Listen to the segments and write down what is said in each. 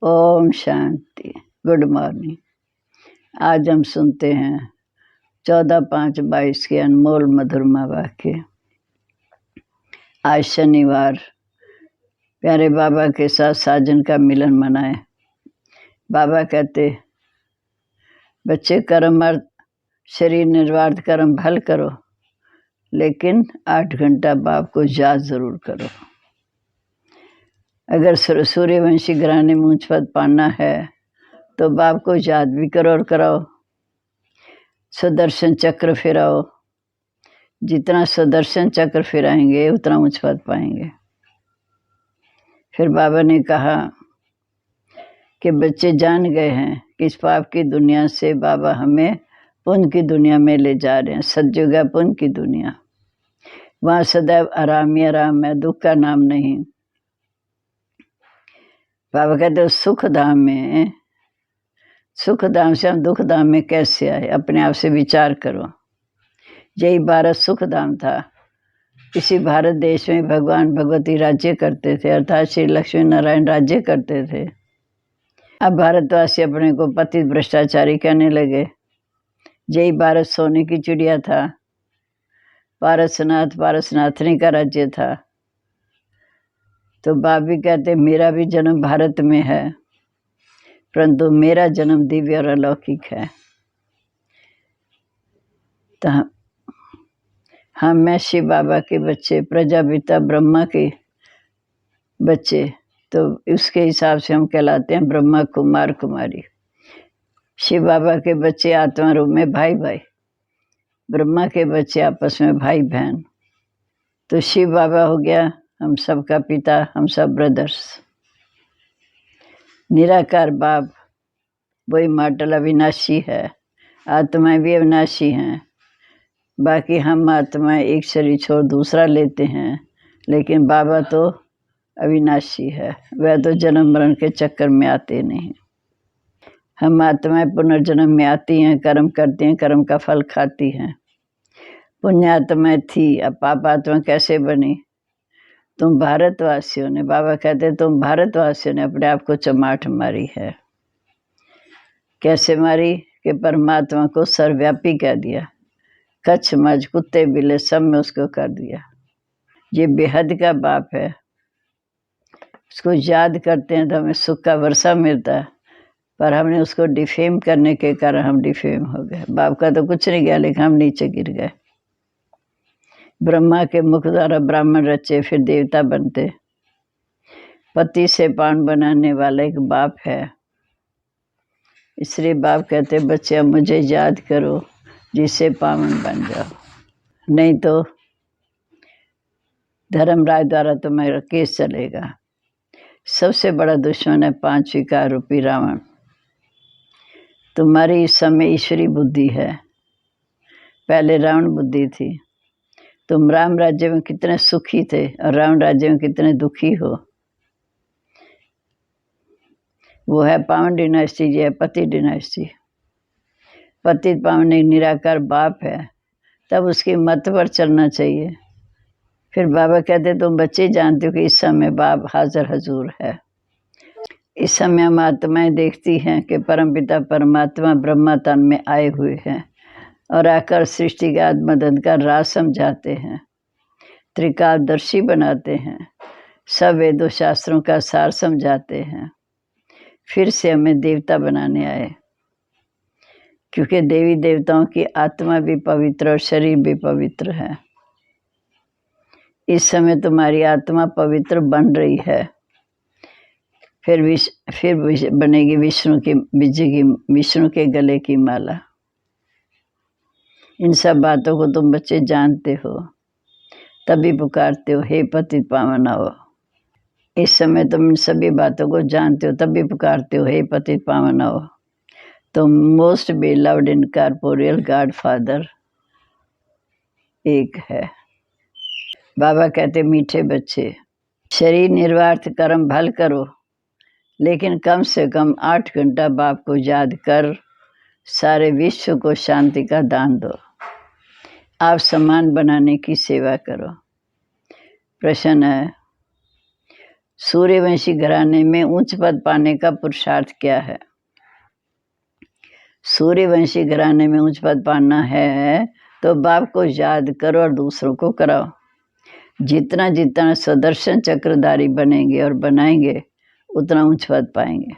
Om Shanti. Good morning. आज हम सुनते हैं 14/5/22 के अनमोल मधुरमा वाक्य। आज शनिवार प्यारे बाबा के साथ साजन का मिलन मनाए। बाबा कहते, बच्चे कर्म अर्थ शरीर निर्वार्थ कर्म भल करो, लेकिन 8 घंटा बाप को याद जरूर करो। अगर सूर्यवंशी ग्रह ने मूंछपद पाना है तो बाप को याद भी करो और कराओ। सुदर्शन चक्र फिराओ, जितना सुदर्शन चक्र फिराएंगे उतना मूंछपद पाएंगे। फिर बाबा ने कहा कि बच्चे जान गए हैं कि इस पाप की दुनिया से बाबा हमें पुण्य की दुनिया में ले जा रहे हैं। सतयुग है पुण्य की दुनिया, वहाँ सदैव आराम ही आराम है, दुख का नाम नहीं। बाबा कहते सुख धाम में, सुख धाम से हम दुख धाम में कैसे आए, अपने आप से विचार करो। यही भारत सुख धाम था। इसी भारत देश में भगवान भगवती राज्य करते थे, अर्थात श्री लक्ष्मी नारायण राज्य करते थे। अब भारतवासी अपने को पतित भ्रष्टाचारी कहने लगे। यही भारत सोने की चिड़िया था, पारसनाथ पारसनाथनी का राज्य था। तो बाप भी कहते मेरा भी जन्म भारत में है, परंतु मेरा जन्म दिव्य और अलौकिक है। तो मैं शिव बाबा के बच्चे, प्रजापिता ब्रह्मा के बच्चे, तो उसके हिसाब से हम कहलाते हैं ब्रह्मा कुमार कुमारी। शिव बाबा के बच्चे आत्मा रूप में भाई भाई, ब्रह्मा के बच्चे आपस में भाई बहन। तो शिव बाबा हो गया हम सबका पिता, हम सब ब्रदर्स। निराकार बाप वही माटल अविनाशी है, आत्माएं भी अविनाशी हैं। बाकी हम आत्माएं एक शरीर छोड़ दूसरा लेते हैं, लेकिन बाबा तो अविनाशी है, वह तो जन्म मरण के चक्कर में आते नहीं। हम आत्माएं पुनर्जन्म में आती हैं, कर्म करती हैं, कर्म का फल खाती हैं। पुण्य आत्माएं थी, अब पाप आत्मा कैसे बनी? तुम भारतवासियों ने, बाबा कहते तुम भारतवासियों ने अपने आप को चमाट मारी है। कैसे मारी? कि परमात्मा को सर्वव्यापी कह दिया, कच्छ मज कुत्ते बिल्ले सब में उसको कर दिया। ये बेहद का बाप है, उसको याद करते हैं तो हमें सुख का वर्षा मिलता है, पर हमने उसको डिफेम करने के कारण हम डिफेम हो गए। बाप का तो कुछ नहीं गया, लेकिन हम नीचे गिर गए। ब्रह्मा के मुख द्वारा ब्राह्मण रचे, फिर देवता बनते। पति से पान बनाने वाला एक बाप है, इसलिए बाप कहते बच्चे अब मुझे याद करो जिससे पावन बन जाओ, नहीं तो धर्मराज द्वारा तुम्हारा केस चलेगा। सबसे बड़ा दुश्मन है 5 विकार रूपी रावण। तुम्हारी इस समय ईश्वरी बुद्धि है, पहले रावण बुद्धि थी। तुम राम राज्य में कितने सुखी थे और रावण राज्य में कितने दुखी हो। वो है पावन डिनास्टी, ये है पति डिनास्टी। पति पावन एक निराकार बाप है, तब उसकी मत पर चलना चाहिए। फिर बाबा कहते तुम बच्चे जानते हो कि इस समय बाप हाजिर हजूर है। इस समय हम आत्माएं देखती हैं कि परमपिता परमात्मा ब्रह्मा तन में आए हुए हैं और आकर सृष्टि का आत्मदन का राज समझाते हैं, त्रिकालदर्शी बनाते हैं, सब वेदों शास्त्रों का सार समझाते हैं। फिर से हमें देवता बनाने आए, क्योंकि देवी देवताओं की आत्मा भी पवित्र और शरीर भी पवित्र है। इस समय तुम्हारी आत्मा पवित्र बन रही है, फिर बनेगी विष्णु के गले की माला। इन सब बातों को तुम बच्चे जानते हो, तभी पुकारते हो हे पतित पावन आओ। इस समय तुम इन सभी बातों को जानते हो, तभी पुकारते हो हे पतित पावन आओ। तो most beloved incorporeal God father एक है। बाबा कहते मीठे बच्चे, शरीर निर्वार्थ कर्म भल करो, लेकिन कम से कम 8 घंटा बाप को याद कर सारे विश्व को शांति का दान दो। आप सम्मान बनाने की सेवा करो। प्रश्न है, सूर्यवंशी घराने में उच्च पद पाने का पुरुषार्थ क्या है? सूर्यवंशी घराने में उच्च पद पाना है तो बाप को याद करो और दूसरों को कराओ। जितना जितना सुदर्शन चक्रधारी बनेंगे और बनाएंगे उतना उच्च पद पाएंगे।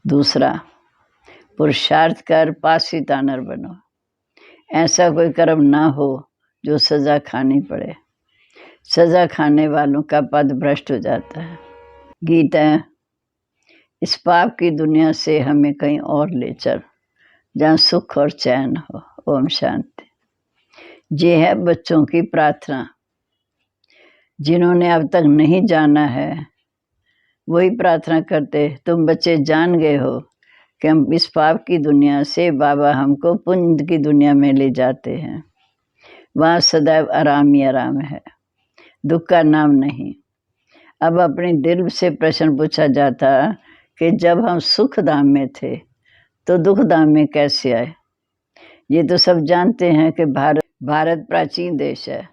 दूसरा, पुरुषार्थ कर पासी तानर बनो। ऐसा कोई कर्म ना हो जो सजा खानी पड़े। सजा खाने वालों का पद भ्रष्ट हो जाता है। गीता, इस पाप की दुनिया से हमें कहीं और ले चल जहाँ सुख और चैन हो। ओम शांति। ये है बच्चों की प्रार्थना। जिन्होंने अब तक नहीं जाना है वही प्रार्थना करते। तुम बच्चे जान गए हो कि हम इस पाप की दुनिया से बाबा हमको पुण्य की दुनिया में ले जाते हैं। वहाँ सदैव आराम ही आराम है, दुख का नाम नहीं। अब अपने दिल से प्रश्न पूछा जाता कि जब हम सुख धाम में थे तो दुख धाम में कैसे आए? ये तो सब जानते हैं कि भारत प्राचीन देश है।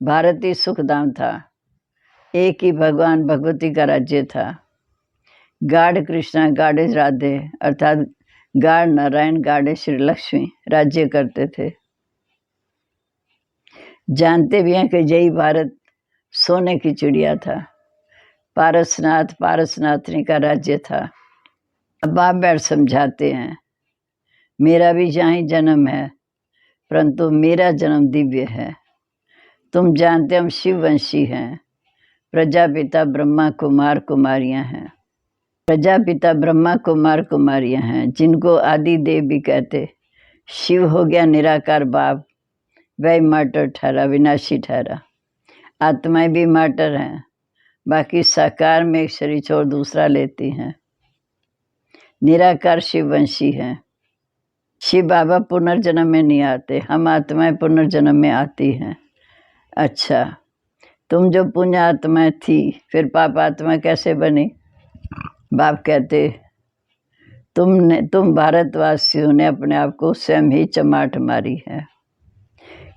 भारत ही सुख धाम था। एक ही भगवान भगवती का राज्य था। गाढ़ कृष्णा गाढ़े राधे अर्थात गाढ़ नारायण गाढ़े श्री लक्ष्मी राज्य करते थे। जानते भी हैं कि यही भारत सोने की चिड़िया था। पारसनाथ पारसनाथनी का राज्य था। अब बाप बैठ समझाते हैं, मेरा भी यहाँ ही जन्म है, परंतु मेरा जन्म दिव्य है। तुम जानते हम शिववंशी हैं। प्रजापिता ब्रह्मा कुमार कुमारियां हैं। प्रजापिता ब्रह्मा कुमार कुमारियां हैं जिनको आदि देव भी कहते। शिव हो गया निराकार बाप, वह मार्टर ठहरा, विनाशी ठहरा। आत्माएं भी मार्टर हैं, बाकी साकार में एक शरीर छोड़ दूसरा लेती हैं। निराकार शिववंशी हैं। शिव बाबा पुनर्जन्म में नहीं आते, हम आत्माएं पुनर्जन्म में आती हैं। अच्छा, तुम जो पुण्य आत्मा थी फिर पाप आत्मा कैसे बनी? बाप कहते, तुम भारतवासियों ने अपने आप को स्वयं ही चमाट मारी है।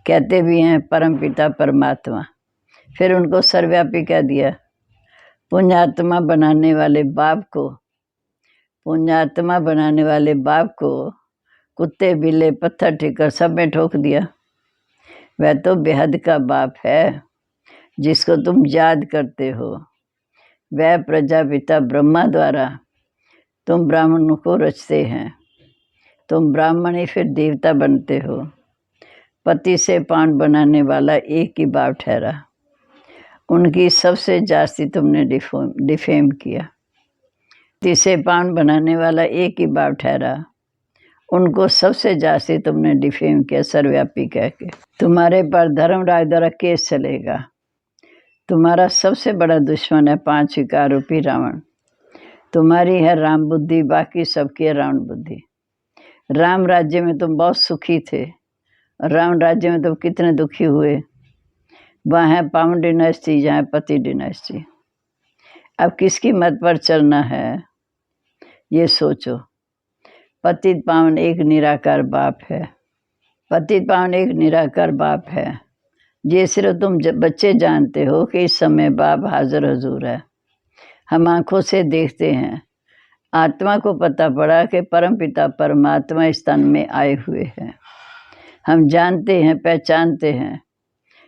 कहते भी हैं परमपिता परमात्मा, फिर उनको सर्वव्यापी कह दिया। पुण्यात्मा बनाने वाले बाप को कुत्ते बिल्ले पत्थर ठिकर सब में ठोक दिया। वह तो बेहद का बाप है जिसको तुम याद करते हो। वह प्रजापिता ब्रह्मा द्वारा तुम ब्राह्मणों को रचते हैं। तुम ब्राह्मण ही फिर देवता बनते हो। पति से पान बनाने वाला एक ही बाप ठहरा। उनकी सबसे जास्ती तुमने डिफेम किया। पति से पान बनाने वाला एक ही बाप ठहरा, उनको सबसे जास्ती तुमने डिफेम किया सर्वव्यापी कह के। तुम्हारे पर धर्मराज द्वारा केस चलेगा। तुम्हारा सबसे बड़ा दुश्मन है 5 विकार रूपी रावण। तुम्हारी है राम बुद्धि, बाकी सबकी है रावण बुद्धि। राम राज्य में तुम बहुत सुखी थे, रावण राज्य में तुम कितने दुखी हुए। वहाँ है पावन डिनास्टी, यहाँ है पति डिनास्टी। अब किसकी मत पर चलना है ये सोचो। पतित पावन एक निराकार बाप है। पतित पावन एक निराकार बाप है। ये सिर्फ तुम बच्चे जानते हो कि इस समय बाप हाजिर हजूर है। हम आँखों से देखते हैं। आत्मा को पता पड़ा कि परमपिता परमात्मा इस तन में आए हुए हैं। हम जानते हैं, पहचानते हैं।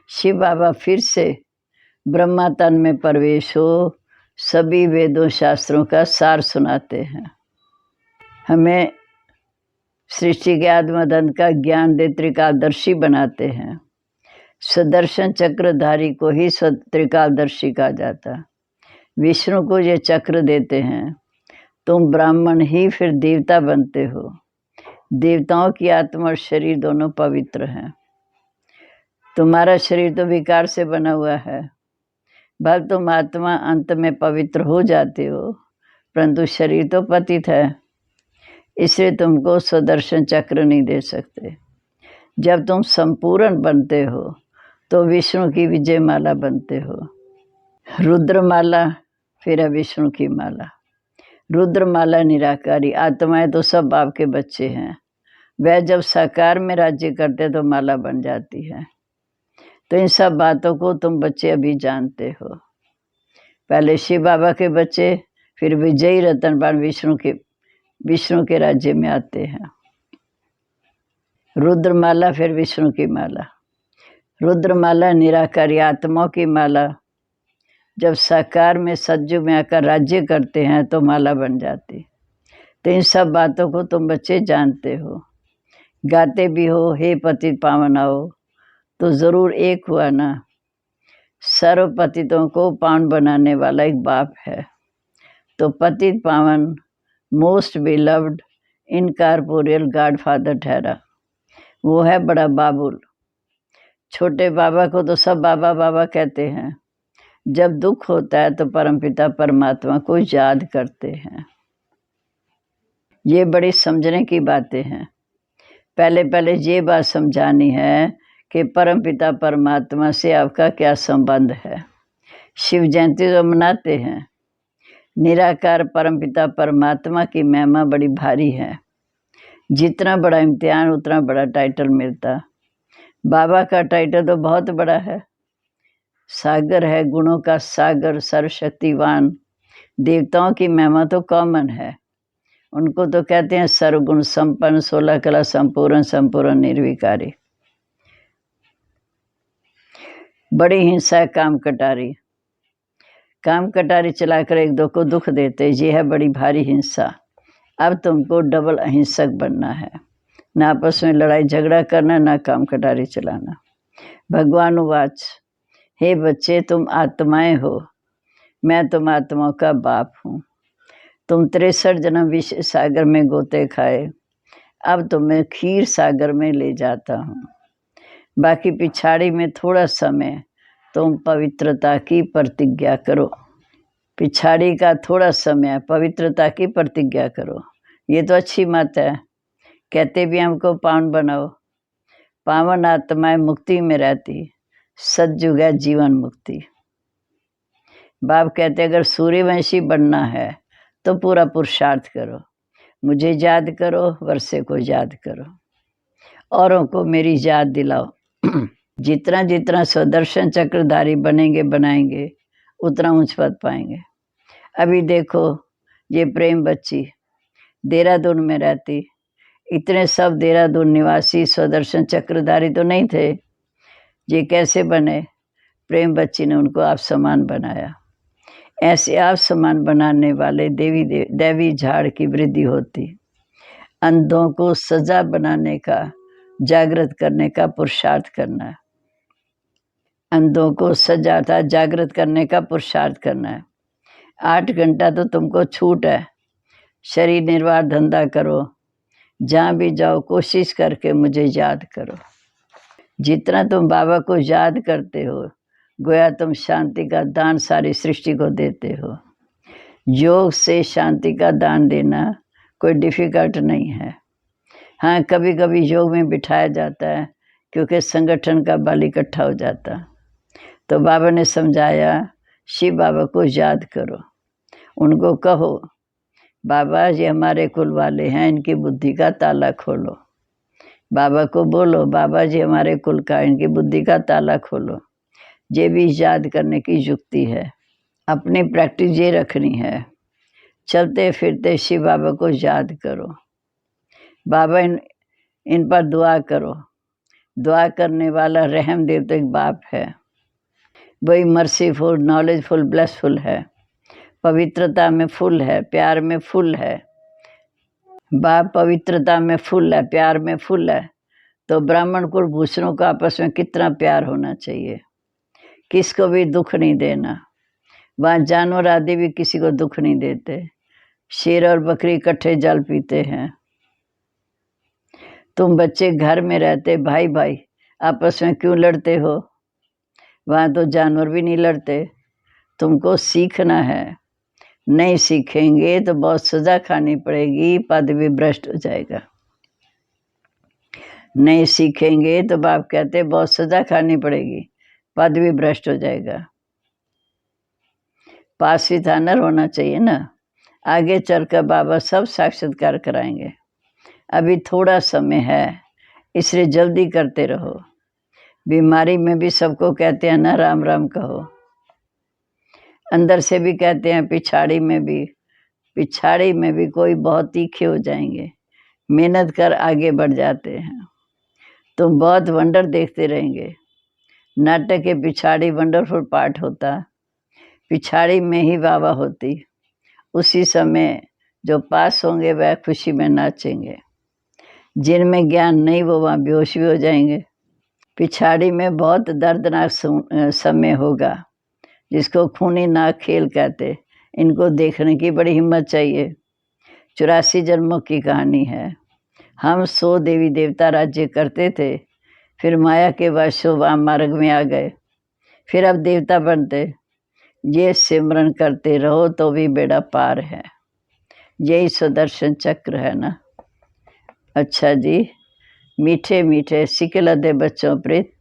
शिव बाबा फिर से ब्रह्मा तन में प्रवेश हो सभी वेदों शास्त्रों का सार सुनाते हैं। हमें सृष्टि के आत्मदंत का ज्ञान दे त्रिकालदर्शी बनाते हैं। सुदर्शन चक्रधारी को ही त्रिकालदर्शी कहा जाता। विष्णु को ये चक्र देते हैं। तुम ब्राह्मण ही फिर देवता बनते हो। देवताओं की आत्मा और शरीर दोनों पवित्र हैं। तुम्हारा शरीर तो विकार से बना हुआ है। भले तुम आत्मा अंत में पवित्र हो जाते हो, परंतु शरीर तो पतित है, इसलिए तुमको सुदर्शन चक्र नहीं दे सकते। जब तुम संपूर्ण बनते हो तो विष्णु की विजय माला बनते हो। रुद्रमाला फिर है विष्णु की माला। रुद्रमाला निराकारी। आत्माएं तो सब बाप के बच्चे हैं। वह जब साकार में राज्य करते तो माला बन जाती है। तो इन सब बातों को तुम बच्चे अभी जानते हो। पहले शिव बाबा के बच्चे, फिर विजयी रतन बाण विष्णु के राज्य में आते हैं। रुद्रमाला, फिर विष्णु की माला। रुद्रमाला निराकारी आत्माओं की माला। जब साकार में सज्जु में आकर राज्य करते हैं तो माला बन जाती। तो इन सब बातों को तुम बच्चे जानते हो, गाते भी हो, हे पतित पावन आओ, तो जरूर एक हुआ ना। सर्व पतितों को पावन बनाने वाला एक बाप है। तो पतित पावन most beloved incorporeal God father ठहरा, वो है बड़ा बाबुल। छोटे बाबा को तो सब बाबा बाबा कहते हैं। जब दुख होता है तो परमपिता परमात्मा को याद करते हैं। ये बड़ी समझने की बातें हैं। पहले पहले ये बात समझानी है कि परमपिता परमात्मा से आपका क्या संबंध है। शिव जयंती तो मनाते हैं। निराकार परमपिता परमात्मा की महिमा बड़ी भारी है। जितना बड़ा इम्तिहान उतना बड़ा टाइटल मिलता। बाबा का टाइटल तो बहुत बड़ा है। सागर है, गुणों का सागर, सर्वशक्तिवान। देवताओं की महिमा तो कॉमन है। उनको तो कहते हैं सर्वगुण संपन्न, 16 कला संपूर्ण, संपूर्ण निर्विकारी। बड़ी हिंसा काम कटारी। काम कटारी चलाकर एक दो को दुख देते, ये है बड़ी भारी हिंसा। अब तुमको डबल अहिंसक बनना है। ना आपस में लड़ाई झगड़ा करना, ना काम कटारी चलाना। भगवान उवाच, हे बच्चे तुम आत्माएं हो, मैं तुम आत्माओं का बाप हूँ। तुम 63 जन्म विष सागर में गोते खाए, अब तुम्हें खीर सागर में ले जाता हूँ। बाकी पिछाड़ी में थोड़ा समय तुम पवित्रता की प्रतिज्ञा करो। पिछाड़ी का थोड़ा समय पवित्रता की प्रतिज्ञा करो। ये तो अच्छी बात है। कहते भी हमको पावन बनाओ। पावन आत्माएं मुक्ति में रहती, सतयुग है जीवन मुक्ति। बाप कहते अगर सूर्यवंशी बनना है तो पूरा पुरुषार्थ करो। मुझे याद करो, वर्षे को याद करो, औरों को मेरी याद दिलाओ। जितना जितना स्वदर्शन चक्रधारी बनेंगे बनाएंगे उतना ऊंच पद पाएंगे। अभी देखो ये प्रेम बच्ची देहरादून में रहती, इतने सब देहरादून निवासी स्वदर्शन चक्रधारी तो नहीं थे। ये कैसे बने? प्रेम बच्ची ने उनको आप समान बनाया। ऐसे आप समान बनाने वाले दैवी झाड़ की वृद्धि होती। अंधों को सजा बनाने का, जागृत करने का पुरुषार्थ करना है। अंधों को सजा था जागृत करने का पुरुषार्थ करना है। 8 घंटा तो तुमको छूट है। शरीर निर्वाह धंधा करो, जहाँ भी जाओ कोशिश करके मुझे याद करो। जितना तुम बाबा को याद करते हो, गोया तुम शांति का दान सारी सृष्टि को देते हो। योग से शांति का दान देना कोई डिफिकल्ट नहीं है। हाँ, कभी कभी योग में बिठाया जाता है क्योंकि संगठन का बल इकट्ठा हो जाता। तो बाबा ने समझाया, शिव बाबा को याद करो, उनको कहो बाबा ये हमारे कुल वाले हैं, इनकी बुद्धि का ताला खोलो। बाबा को बोलो बाबा जी हमारे कुल का, इनकी बुद्धि का ताला खोलो। ये भी याद करने की युक्ति है। अपनी प्रैक्टिस ये रखनी है। चलते फिरते शिव बाबा को याद करो। बाबा इन पर दुआ करो। दुआ करने वाला रहम देव तो एक बाप है। वही मर्सीफुल, नॉलेजफुल, ब्लेसफुल है, पवित्रता में फुल है, प्यार में फुल है। बाप पवित्रता में फुल है, प्यार में फुल है। तो ब्राह्मण कुल भूषणों का आपस में कितना प्यार होना चाहिए। किसको भी दुख नहीं देना। वहाँ जानवर आदि भी किसी को दुख नहीं देते। शेर और बकरी इकट्ठे जल पीते हैं। तुम बच्चे घर में रहते भाई भाई आपस में क्यों लड़ते हो? वहाँ तो जानवर भी नहीं लड़ते। तुमको सीखना है। नहीं सीखेंगे तो बहुत सजा खानी पड़ेगी, पद भी भ्रष्ट हो जाएगा। नहीं सीखेंगे तो बाप कहते बहुत सजा खानी पड़ेगी, पद भी भ्रष्ट हो जाएगा। पास विथ ऑनर होना चाहिए ना। आगे चलकर बाबा सब साक्षात्कार कराएंगे। अभी थोड़ा समय है, इसलिए जल्दी करते रहो। बीमारी में भी सबको कहते हैं ना राम राम कहो। अंदर से भी कहते हैं, पिछाड़ी में भी कोई बहुत तीखे हो जाएंगे, मेहनत कर आगे बढ़ जाते हैं। तुम बहुत वंडर देखते रहेंगे। नाटक के पिछाड़ी वंडरफुल पार्ट होता, पिछाड़ी में ही वाह होती। उसी समय जो पास होंगे वह खुशी में नाचेंगे, जिनमें ज्ञान नहीं वो वहाँ बेहोश भी हो जाएंगे। पिछाड़ी में बहुत दर्दनाक समय होगा, जिसको खूनी नाक खेल कहते। इनको देखने की बड़ी हिम्मत चाहिए। 84 जन्मों की कहानी है। हम 100 देवी देवता राज्य करते थे, फिर माया के वशों वाम मार्ग में आ गए, फिर अब देवता बनते। ये सिमरन करते रहो तो भी बेड़ा पार है। यही सुदर्शन चक्र है ना। अच्छा जी, मीठे मीठे सिकलदे बच्चों प्रीत,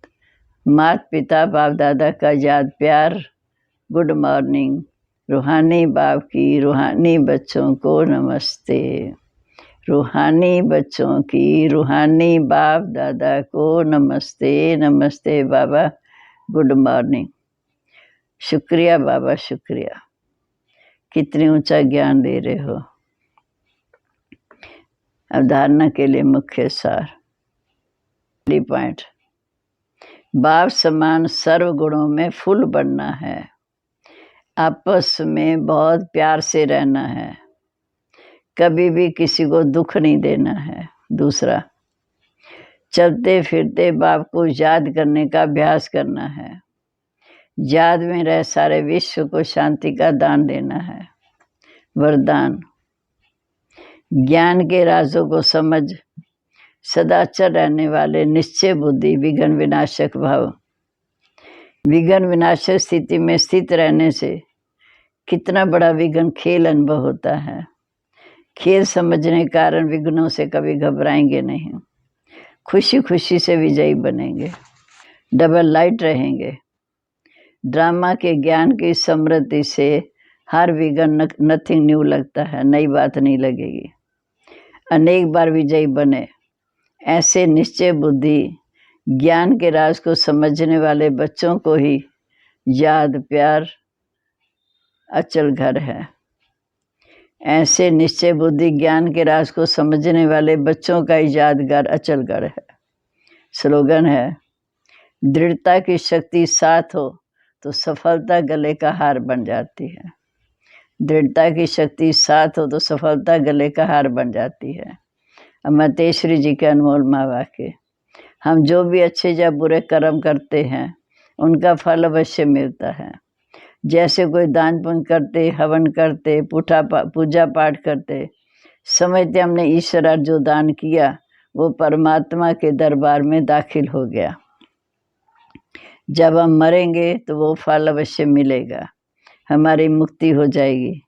माता पिता बाप दादा का याद प्यार। Good morning. रूहानी बाप की रूहानी बच्चों को नमस्ते। रूहानी बच्चों की रूहानी बाप दादा को नमस्ते। नमस्ते बाबा, गुड मॉर्निंग। शुक्रिया बाबा, शुक्रिया। कितनी ऊंचा ज्ञान दे रहे हो। अवधारणा के लिए मुख्य सार। पॉइंट, बाप समान सर्व गुणों में फुल बनना है। आपस में बहुत प्यार से रहना है। कभी भी किसी को दुख नहीं देना है। दूसरा, चलते फिरते बाप को याद करने का अभ्यास करना है। याद में रह सारे विश्व को शांति का दान देना है। वरदान, ज्ञान के राजों को समझ सदाचर रहने वाले निश्चय बुद्धि, विघ्न विनाशक भाव। विघ्न विनाशक स्थिति में स्थित रहने से कितना बड़ा विघ्न खेल अनुभव होता है। खेल समझने के कारण विघ्नों से कभी घबराएंगे नहीं, खुशी खुशी से विजयी बनेंगे, डबल लाइट रहेंगे। ड्रामा के ज्ञान की समृद्धि से हर विघ्न नथिंग न्यू लगता है, नई बात नहीं लगेगी। अनेक बार विजयी बने। ऐसे निश्चय बुद्धि ज्ञान के राज को समझने वाले बच्चों को ही याद प्यार अचल घर है। ऐसे निश्चय बुद्धि ज्ञान के राज को समझने वाले बच्चों का ही यादगार अचल घर है। स्लोगन है, दृढ़ता की शक्ति साथ हो तो सफलता गले का हार बन जाती है। दृढ़ता की शक्ति साथ हो तो सफलता गले का हार बन जाती है। अमृतेश्वरी जी के अनमोल माँ वाक्य। हम जो भी अच्छे या बुरे कर्म करते हैं उनका फल अवश्य मिलता है। जैसे कोई दान पुण्य करते, हवन करते, पूजा पाठ करते, समझते हमने ईश्वर जो दान किया वो परमात्मा के दरबार में दाखिल हो गया। जब हम मरेंगे तो वो फल अवश्य मिलेगा, हमारी मुक्ति हो जाएगी।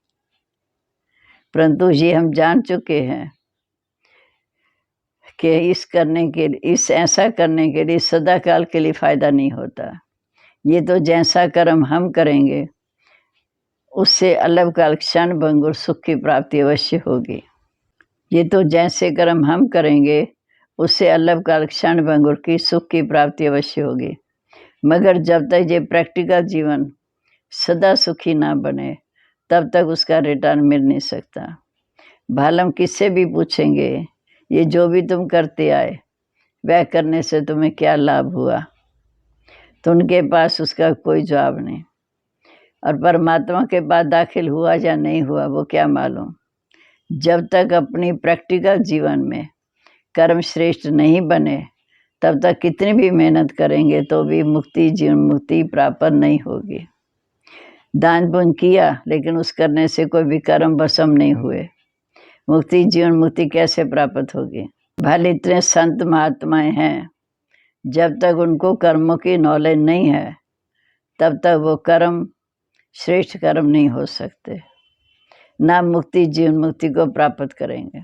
परंतु ये हम जान चुके हैं कि ऐसा करने के लिए सदाकाल के लिए फायदा नहीं होता। ये तो जैसा कर्म हम करेंगे उससे अलग काल क्षण भंगुर सुख की प्राप्ति अवश्य होगी। ये तो जैसे कर्म हम करेंगे उससे अलग काल क्षण भंगुर की सुख की प्राप्ति अवश्य होगी। मगर जब तक ये प्रैक्टिकल जीवन सदा सुखी ना बने तब तक उसका रिटर्न मिल नहीं सकता। भले हम किससे भी पूछेंगे, ये जो भी तुम करते आए वह करने से तुम्हें क्या लाभ हुआ, तो उनके पास उसका कोई जवाब नहीं। और परमात्मा के पास दाखिल हुआ या नहीं हुआ वो क्या मालूम। जब तक अपनी प्रैक्टिकल जीवन में कर्म श्रेष्ठ नहीं बने तब तक कितनी भी मेहनत करेंगे तो भी जीवन मुक्ति प्राप्त नहीं होगी। दान पुण्य किया लेकिन उस करने से कोई भी कर्म भस्म नहीं हुए, जीवन मुक्ति कैसे प्राप्त होगी। भले इतने संत महात्माएं हैं, जब तक उनको कर्मों की नॉलेज नहीं है तब तक वो कर्म श्रेष्ठ कर्म नहीं हो सकते, ना जीवन मुक्ति को प्राप्त करेंगे।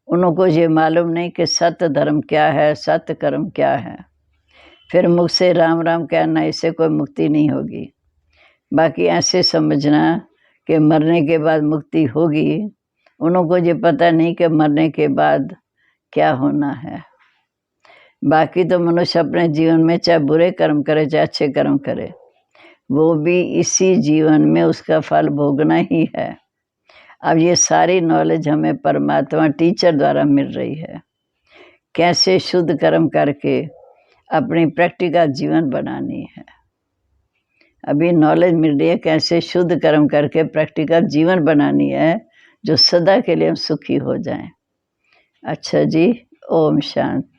उनको ये मालूम नहीं कि सत्य धर्म क्या है, सत्य कर्म क्या है। फिर मुख से राम राम कहना, इससे कोई मुक्ति नहीं होगी। बाकी ऐसे समझना कि मरने के बाद मुक्ति होगी, उनको ये पता नहीं कि मरने के बाद क्या होना है। बाकी तो मनुष्य अपने जीवन में चाहे बुरे कर्म करे चाहे अच्छे कर्म करे, वो भी इसी जीवन में उसका फल भोगना ही है। अब ये सारी नॉलेज हमें परमात्मा टीचर द्वारा मिल रही है, कैसे शुद्ध कर्म करके अपनी प्रैक्टिकल जीवन बनानी है। अभी नॉलेज मिल रही है कैसे शुद्ध कर्म करके प्रैक्टिकल जीवन बनानी है, जो सदा के लिए हम सुखी हो जाएं। अच्छा जी, ओम शांति।